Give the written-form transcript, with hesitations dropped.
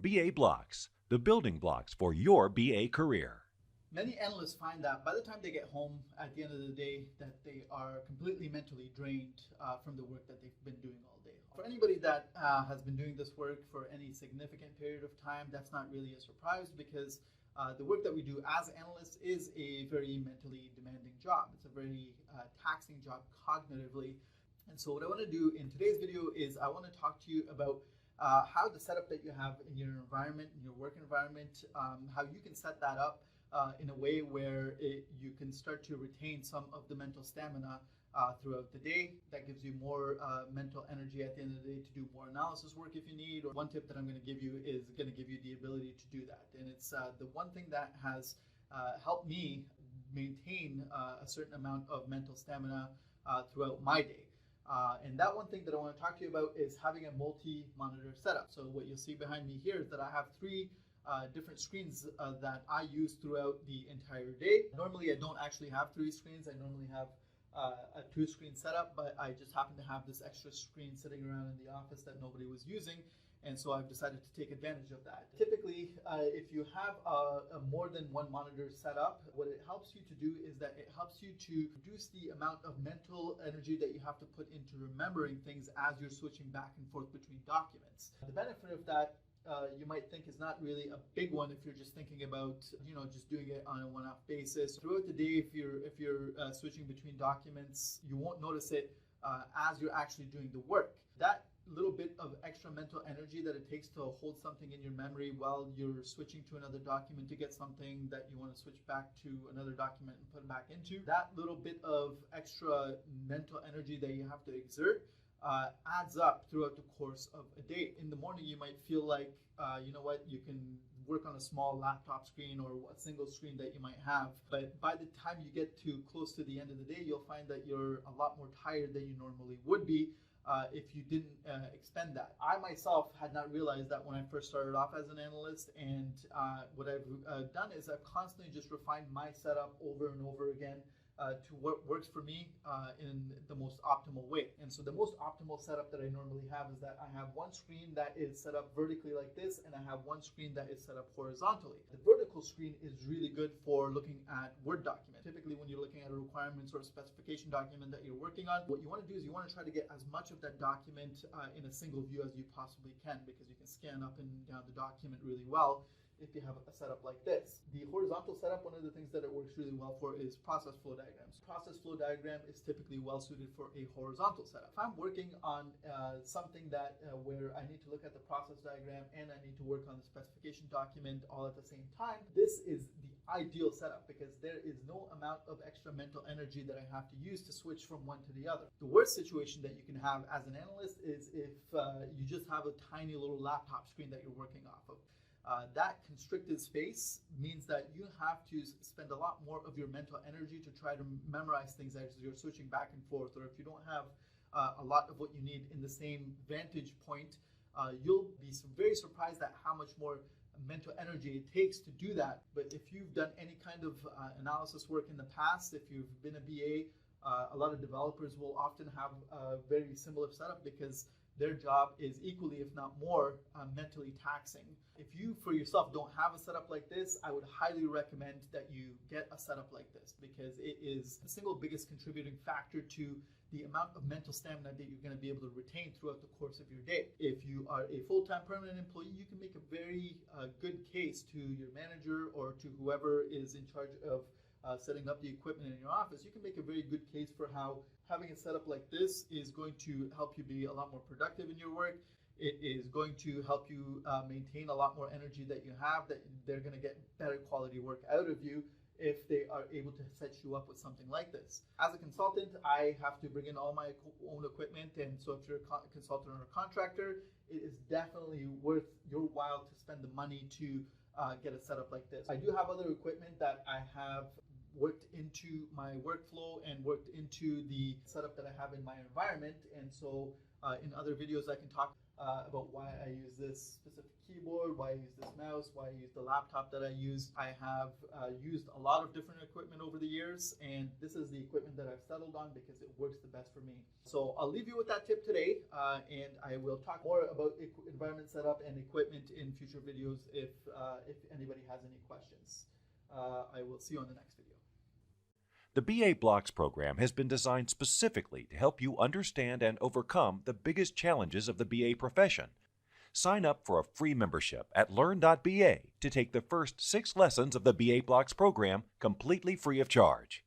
BA Blocks, the building blocks for your BA career. Many analysts find that by the time they get home at the end of the day that they are completely mentally drained from the work that they've been doing all day. For anybody that has been doing this work for any significant period of time, that's not really a surprise because the work that we do as analysts is a very mentally demanding job. It's a very taxing job cognitively. And so what I want to do in today's video is I want to talk to you about how the setup that you have in your environment, in your work environment, how you can set that up in a way where you can start to retain some of the mental stamina throughout the day. That gives you more mental energy at the end of the day to do more analysis work if you need. Or one tip that I'm going to give you is going to give you the ability to do that. And it's the one thing that has helped me maintain a certain amount of mental stamina throughout my day. And that one thing that I want to talk to you about is having a multi-monitor setup. So what you'll see behind me here is that I have three different screens that I use throughout the entire day. Normally I don't actually have three screens. I normally have a two-screen setup, but I just happen to have this extra screen sitting around in the office that nobody was using. And so I've decided to take advantage of that. Typically, if you have a more than one monitor set up, what it helps you to do is that it helps you to reduce the amount of mental energy that you have to put into remembering things as you're switching back and forth between documents. The benefit of that you might think is not really a big one if you're just thinking about, just doing it on a one-off basis. Throughout the day, if you're switching between documents, you won't notice it as you're actually doing the work. That little bit of extra mental energy that it takes to hold something in your memory while you're switching to another document to get something that you want to switch back to another document and put it back into, that little bit of extra mental energy that you have to exert adds up throughout the course of a day. In the morning, you might feel like, you can work on a small laptop screen or a single screen that you might have. But by the time you get to close to the end of the day, you'll find that you're a lot more tired than you normally would be if you didn't expend that. I myself had not realized that when I first started off as an analyst, and what I've done is I've constantly just refined my setup over and over again to what works for me in the most optimal way. And so the most optimal setup that I normally have is that I have one screen that is set up vertically like this, and I have one screen that is set up horizontally. The vertical screen is really good for looking at Word documents. Typically when you're looking at a requirements or a specification document that you're working on, what you want to do is you want to try to get as much of that document in a single view as you possibly can, because you can scan up and down the document really well if you have a setup like this. The horizontal setup, one of the things that it works really well for is process flow diagrams. Process flow diagram is typically well suited for a horizontal setup. If I'm working on something that where I need to look at the process diagram and I need to work on the specification document all at the same time, this is the ideal setup because there is no amount of extra mental energy that I have to use to switch from one to the other. The worst situation that you can have as an analyst is if you just have a tiny little laptop screen that you're working off of. That constricted space means that you have to spend a lot more of your mental energy to try to memorize things as you're switching back and forth, or if you don't have a lot of what you need in the same vantage point, you'll be very surprised at how much more mental energy it takes to do that. But if you've done any kind of analysis work in the past, if you've been a BA, a lot of developers will often have a very similar setup because their job is equally, if not more, mentally taxing. If you, for yourself, don't have a setup like this, I would highly recommend that you get a setup like this because it is the single biggest contributing factor to the amount of mental stamina that you're going to be able to retain throughout the course of your day. If you are a full-time permanent employee, you can make a very good case to your manager or to whoever is in charge of setting up the equipment in your office. You can make a very good case for how having a setup like this is going to help you be a lot more productive in your work. It is going to help you maintain a lot more energy that you have, that they're going to get better quality work out of you if they are able to set you up with something like this. As a consultant, I have to bring in all my own equipment, and so if you're a consultant or a contractor, it is definitely worth your while to spend the money to get a setup like this. I do have other equipment that I have worked into my workflow and worked into the setup that I have in my environment, and so in other videos I can talk about why I use this specific keyboard, why I use this mouse, why I use the laptop that I use. I have used a lot of different equipment over the years, and this is the equipment that I've settled on because it works the best for me. So I'll leave you with that tip today, and I will talk more about environment setup and equipment in future videos if anybody has any questions. I will see you on the next video. The BA Blocks program has been designed specifically to help you understand and overcome the biggest challenges of the BA profession. Sign up for a free membership at learn.ba to take the first 6 lessons of the BA Blocks program completely free of charge.